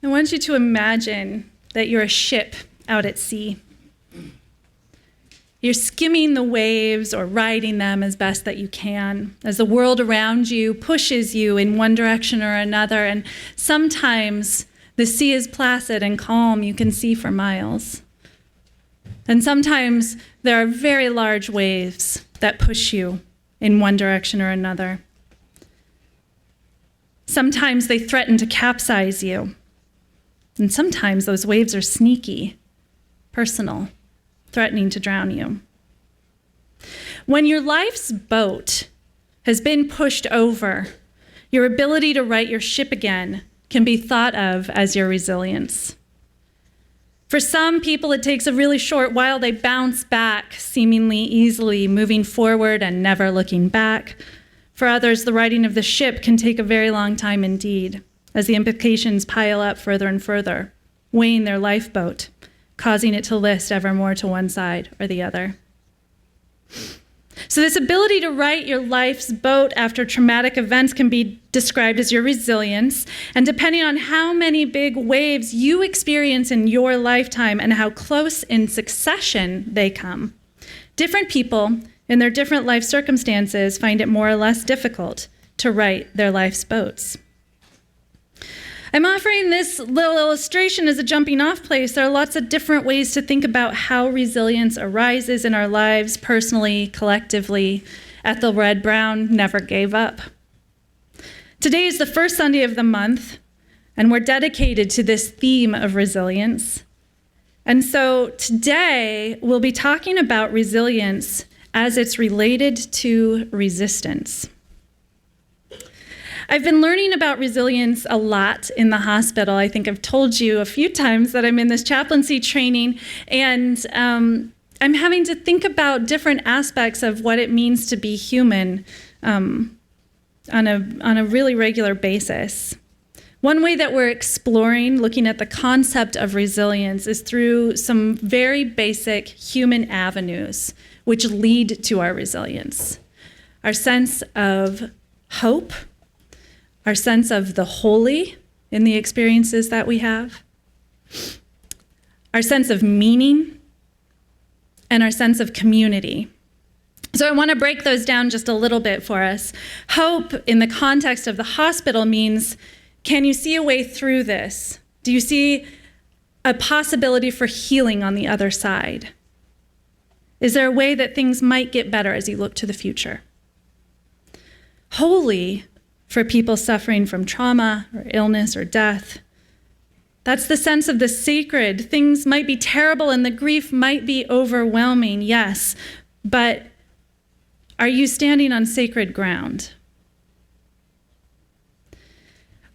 I want you to imagine that you're a ship out at sea. You're skimming the waves or riding them as best that you can, as the world around you pushes you in one direction or another, and sometimes the sea is placid and calm, you can see for miles. And sometimes there are very large waves that push you in one direction or another. Sometimes they threaten to capsize you. And sometimes those waves are sneaky, personal, threatening to drown you. When your life's boat has been pushed over, your ability to right your ship again can be thought of as your resilience. For some people, it takes a really short while. They bounce back seemingly easily, moving forward and never looking back. For others, the righting of the ship can take a very long time indeed, as the implications pile up further and further, weighing their lifeboat, causing it to list ever more to one side or the other. So this ability to right your life's boat after traumatic events can be described as your resilience, and depending on how many big waves you experience in your lifetime and how close in succession they come, different people in their different life circumstances find it more or less difficult to right their life's boats. I'm offering this little illustration as a jumping off place. There are lots of different ways to think about how resilience arises in our lives, personally, collectively. Ethel Red Brown never gave up. Today is the first Sunday of the month, and we're dedicated to this theme of resilience. And so today we'll be talking about resilience as it's related to resistance. I've been learning about resilience a lot in the hospital. I think I've told you a few times that I'm in this chaplaincy training, and I'm having to think about different aspects of what it means to be human on a really regular basis. One way that we're exploring, looking at the concept of resilience, is through some very basic human avenues which lead to our resilience. Our sense of hope, our sense of the holy in the experiences that we have, our sense of meaning, and our sense of community. So I want to break those down just a little bit for us. Hope in the context of the hospital means, can you see a way through this? Do you see a possibility for healing on the other side? Is there a way that things might get better as you look to the future? Holy, for people suffering from trauma or illness or death, that's the sense of the sacred. Things might be terrible and the grief might be overwhelming, yes, but are you standing on sacred ground?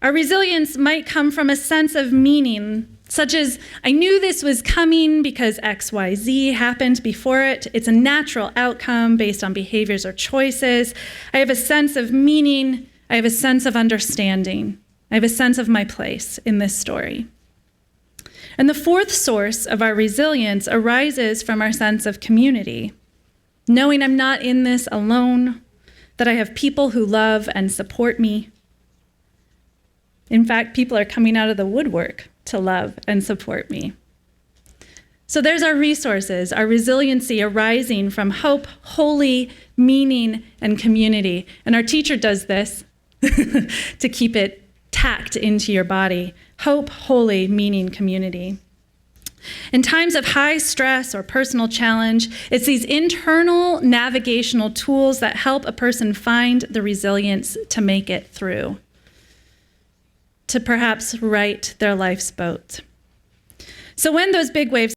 Our resilience might come from a sense of meaning, such as, I knew this was coming because XYZ happened before it. It's a natural outcome based on behaviors or choices. I have a sense of meaning. I have a sense of understanding. I have a sense of my place in this story. And the fourth source of our resilience arises from our sense of community, knowing I'm not in this alone, that I have people who love and support me. In fact, people are coming out of the woodwork to love and support me. So there's our resources, our resiliency arising from hope, holy, meaning, and community. And our teacher does this to keep it tacked into your body. Hope, holy, meaning, community. In times of high stress or personal challenge, it's these internal navigational tools that help a person find the resilience to make it through, to perhaps right their life's boat. So when those big waves,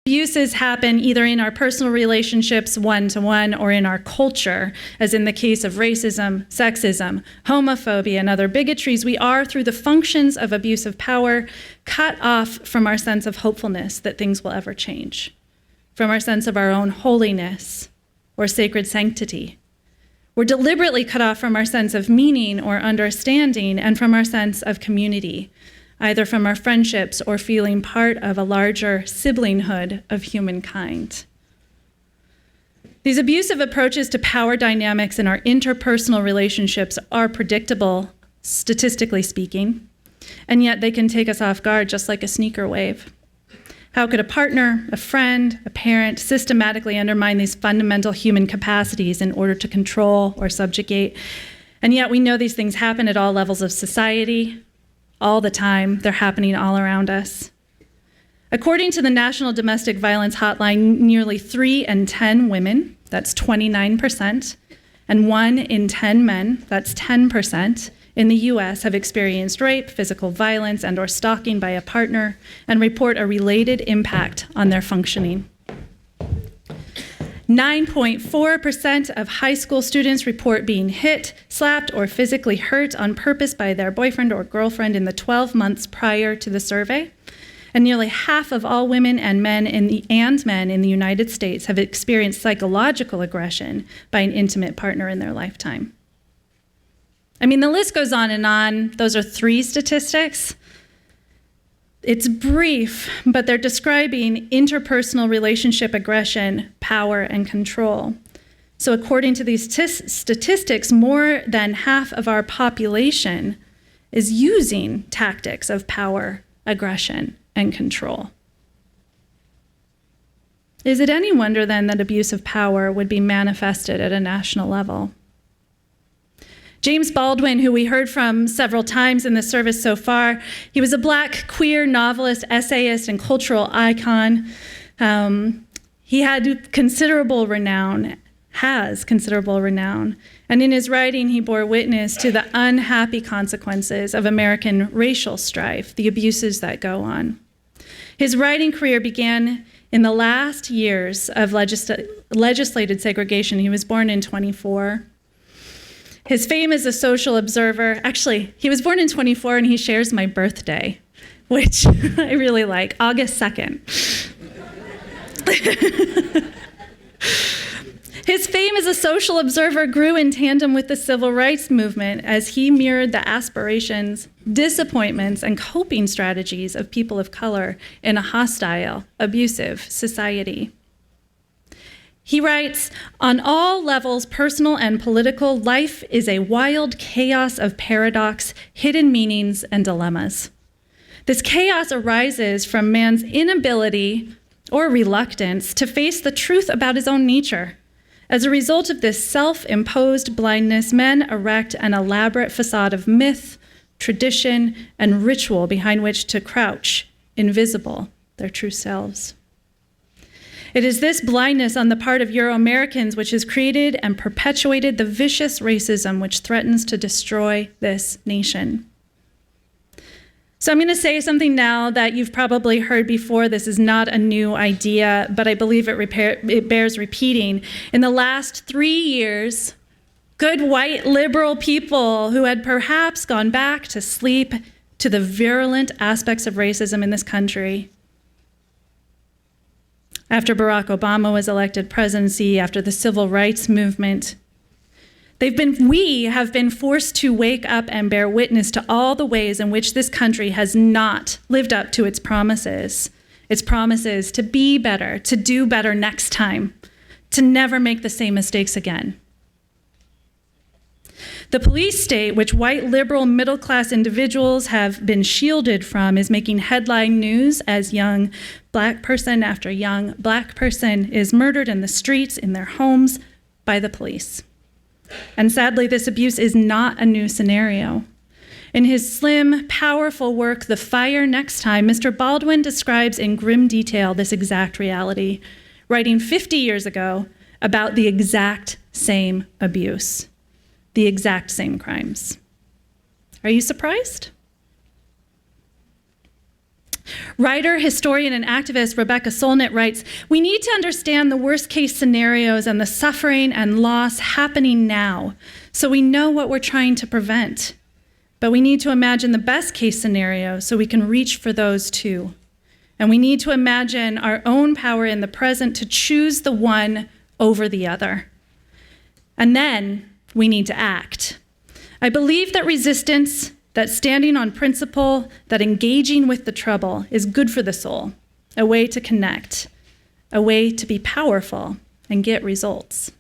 abuses happen either in our personal relationships one-to-one or in our culture, as in the case of racism, sexism, homophobia, and other bigotries, we are, through the functions of abusive power, cut off from our sense of hopefulness that things will ever change, from our sense of our own holiness or sacred sanctity. We're deliberately cut off from our sense of meaning or understanding and from our sense of community, either from our friendships or feeling part of a larger siblinghood of humankind. These abusive approaches to power dynamics in our interpersonal relationships are predictable, statistically speaking, and yet they can take us off guard just like a sneaker wave. How could a partner, a friend, a parent systematically undermine these fundamental human capacities in order to control or subjugate? And yet we know these things happen at all levels of society, all the time. They're happening all around us. According to the National Domestic Violence Hotline, nearly 3 in 10 women, that's 29%, and 1 in 10 men, that's 10%, in the US have experienced rape, physical violence, and/or stalking by a partner and report a related impact on their functioning. 9.4% of high school students report being hit, slapped, or physically hurt on purpose by their boyfriend or girlfriend in the 12 months prior to the survey. And nearly half of all women and men in the United States have experienced psychological aggression by an intimate partner in their lifetime. I mean, the list goes on and on. Those are 3 statistics. It's brief, but they're describing interpersonal relationship aggression, power, and control. So according to these statistics, more than half of our population is using tactics of power, aggression, and control. Is it any wonder then that abuse of power would be manifested at a national level? James Baldwin, who we heard from several times in the service so far, he was a Black queer novelist, essayist, and cultural icon. He had considerable renown, has considerable renown, and in his writing he bore witness to the unhappy consequences of American racial strife, the abuses that go on. His writing career began in the last years of legislated segregation. He was born in 24. His fame as a social observer, actually, he was born in 24 and he shares my birthday, which I really like, August 2nd. His fame as a social observer grew in tandem with the civil rights movement as he mirrored the aspirations, disappointments, and coping strategies of people of color in a hostile, abusive society. He writes, "On all levels, personal and political, life is a wild chaos of paradox, hidden meanings, and dilemmas. This chaos arises from man's inability or reluctance to face the truth about his own nature. As a result of this self-imposed blindness, men erect an elaborate facade of myth, tradition, and ritual behind which to crouch, invisible, their true selves. It is this blindness on the part of Euro-Americans which has created and perpetuated the vicious racism which threatens to destroy this nation." So I'm going to say something now that you've probably heard before. This is not a new idea, but I believe it bears repeating. In the last 3 years, good white liberal people who had perhaps gone back to sleep to the virulent aspects of racism in this country, after Barack Obama was elected presidency, after the civil rights movement, we have been forced to wake up and bear witness to all the ways in which this country has not lived up to its promises to be better, to do better next time, to never make the same mistakes again. The police state, which white liberal middle-class individuals have been shielded from, is making headline news as young Black person after young Black person is murdered in the streets, in their homes, by the police. And sadly, this abuse is not a new scenario. In his slim, powerful work, The Fire Next Time, Mr. Baldwin describes in grim detail this exact reality, writing 50 years ago about the exact same abuse, the exact same crimes. Are you surprised? Writer, historian, and activist Rebecca Solnit writes, "We need to understand the worst-case scenarios and the suffering and loss happening now, so we know what we're trying to prevent. But we need to imagine the best-case scenario so we can reach for those too. And we need to imagine our own power in the present to choose the one over the other. And then we need to act. I believe that resistance, that standing on principle, that engaging with the trouble is good for the soul, a way to connect, a way to be powerful and get results."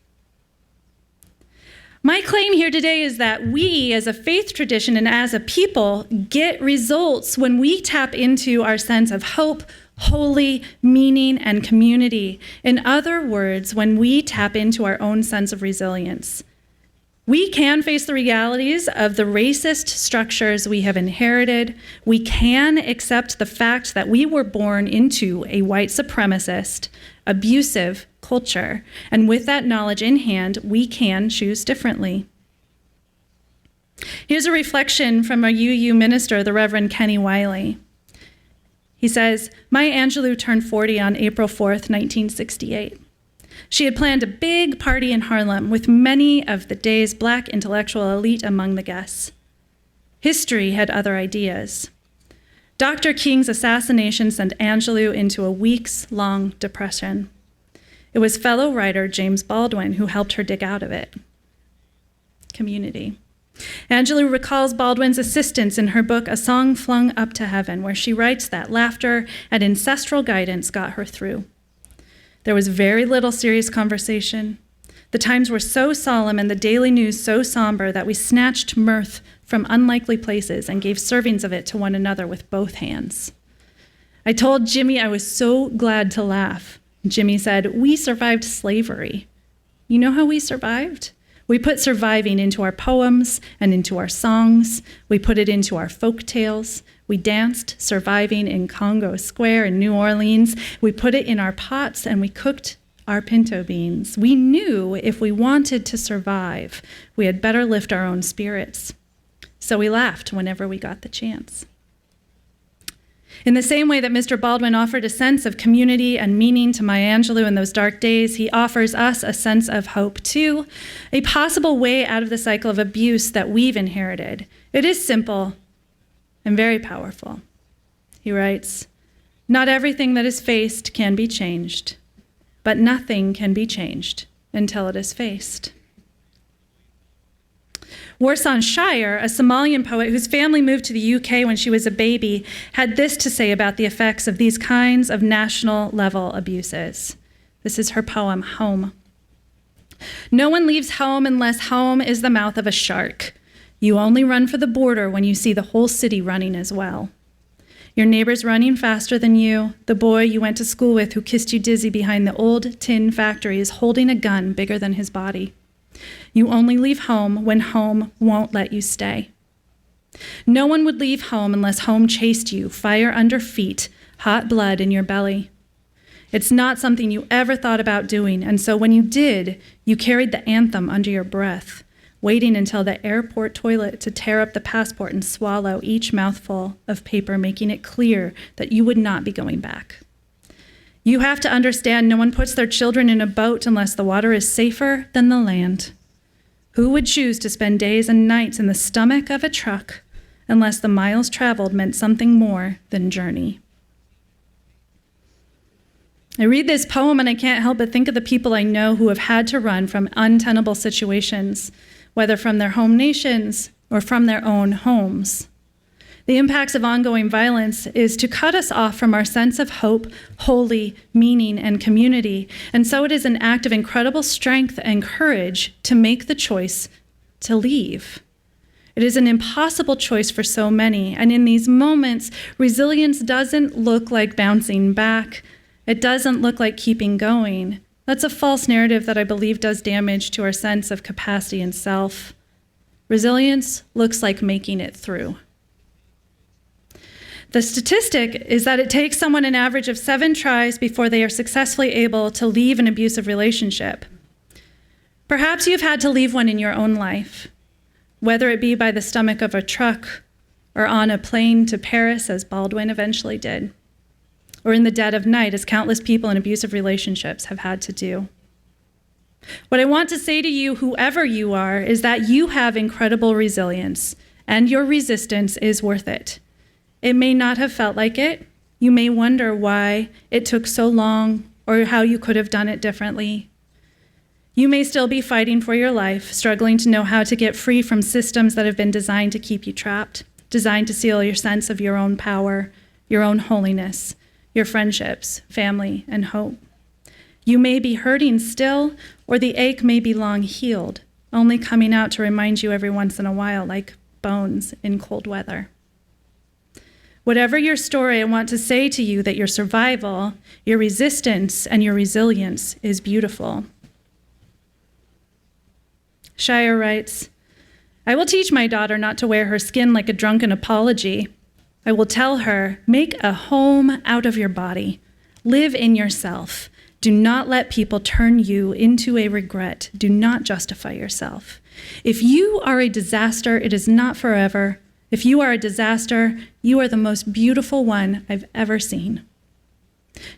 My claim here today is that we, as a faith tradition and as a people, get results when we tap into our sense of hope, holy, meaning, and community. In other words, when we tap into our own sense of resilience. We can face the realities of the racist structures we have inherited. We can accept the fact that we were born into a white supremacist, abusive culture. And with that knowledge in hand, we can choose differently. Here's a reflection from a UU minister, the Reverend Kenny Wiley. He says, Maya Angelou turned 40 on April 4th, 1968. She had planned a big party in Harlem with many of the day's Black intellectual elite among the guests. History had other ideas. Dr. King's assassination sent Angelou into a weeks-long depression. It was fellow writer James Baldwin who helped her dig out of it. Community. Angelou recalls Baldwin's assistance in her book, A Song Flung Up to Heaven, where she writes that laughter and ancestral guidance got her through. There was very little serious conversation. The times were so solemn and the daily news so somber that we snatched mirth from unlikely places and gave servings of it to one another with both hands. I told Jimmy I was so glad to laugh. Jimmy said, "We survived slavery." You know how we survived? We put surviving into our poems and into our songs. We put it into our folk tales. We danced surviving in Congo Square in New Orleans. We put it in our pots and we cooked our pinto beans. We knew if we wanted to survive, we had better lift our own spirits. So we laughed whenever we got the chance. In the same way that Mr. Baldwin offered a sense of community and meaning to Maya Angelou in those dark days, he offers us a sense of hope too, a possible way out of the cycle of abuse that we've inherited. It is simple and very powerful. He writes, "Not everything that is faced can be changed, but nothing can be changed until it is faced." Warsan Shire, a Somalian poet whose family moved to the UK when she was a baby, had this to say about the effects of these kinds of national-level abuses. This is her poem, Home. "No one leaves home unless home is the mouth of a shark. You only run for the border when you see the whole city running as well. Your neighbor's running faster than you. The boy you went to school with who kissed you dizzy behind the old tin factory is holding a gun bigger than his body. You only leave home when home won't let you stay. No one would leave home unless home chased you, fire under feet, hot blood in your belly. It's not something you ever thought about doing, and so when you did, you carried the anthem under your breath, waiting until the airport toilet to tear up the passport and swallow each mouthful of paper, making it clear that you would not be going back. You have to understand no one puts their children in a boat unless the water is safer than the land. Who would choose to spend days and nights in the stomach of a truck unless the miles traveled meant something more than journey?" I read this poem and I can't help but think of the people I know who have had to run from untenable situations, whether from their home nations or from their own homes. The impacts of ongoing violence is to cut us off from our sense of hope, holy, meaning, and community. And so it is an act of incredible strength and courage to make the choice to leave. It is an impossible choice for so many. And in these moments, resilience doesn't look like bouncing back. It doesn't look like keeping going. That's a false narrative that I believe does damage to our sense of capacity and self. Resilience looks like making it through. The statistic is that it takes someone an average of 7 tries before they are successfully able to leave an abusive relationship. Perhaps you've had to leave one in your own life, whether it be by the stomach of a truck or on a plane to Paris, as Baldwin eventually did, or in the dead of night, as countless people in abusive relationships have had to do. What I want to say to you, whoever you are, is that you have incredible resilience, and your resistance is worth it. It may not have felt like it. You may wonder why it took so long or how you could have done it differently. You may still be fighting for your life, struggling to know how to get free from systems that have been designed to keep you trapped, designed to seal your sense of your own power, your own holiness, your friendships, family, and hope. You may be hurting still, or the ache may be long healed. only coming out to remind you every once in a while, like bones in cold weather. Whatever your story, I want to say to you that your survival, your resistance, and your resilience is beautiful. Shire writes, I will teach my daughter not to wear her skin like a drunken apology. I will tell her, make a home out of your body. Live in yourself. Do not let people turn you into a regret. Do not justify yourself. If you are a disaster, it is not forever. If you are a disaster, you are the most beautiful one I've ever seen.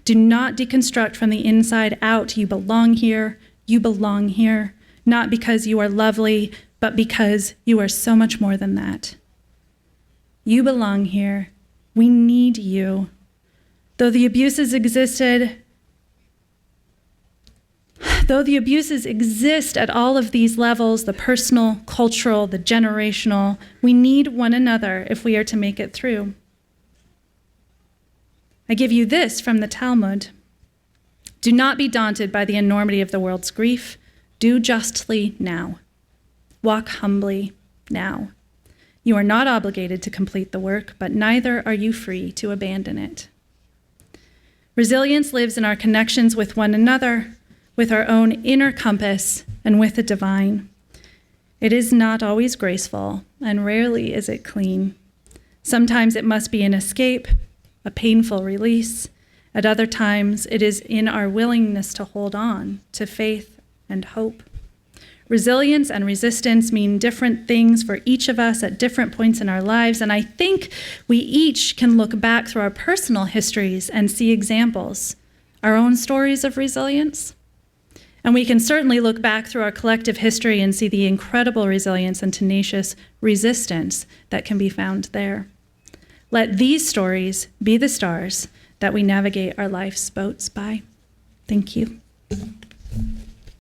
Do not deconstruct from the inside out. You belong here. You belong here. Not because you are lovely, but because you are so much more than that. You belong here. We need you. Though the abuses exist at all of these levels, the personal, cultural, the generational, we need one another if we are to make it through. I give you this from the Talmud. Do not be daunted by the enormity of the world's grief. Do justly now. Walk humbly now. You are not obligated to complete the work, but neither are you free to abandon it. Resilience lives in our connections with one another, with our own inner compass, and with the divine. It is not always graceful, and rarely is it clean. Sometimes it must be an escape, a painful release. At other times, it is in our willingness to hold on to faith and hope. Resilience and resistance mean different things for each of us at different points in our lives, and I think we each can look back through our personal histories and see examples, our own stories of resilience. And we can certainly look back through our collective history and see the incredible resilience and tenacious resistance that can be found there. Let these stories be the stars that we navigate our life's boats by. Thank you.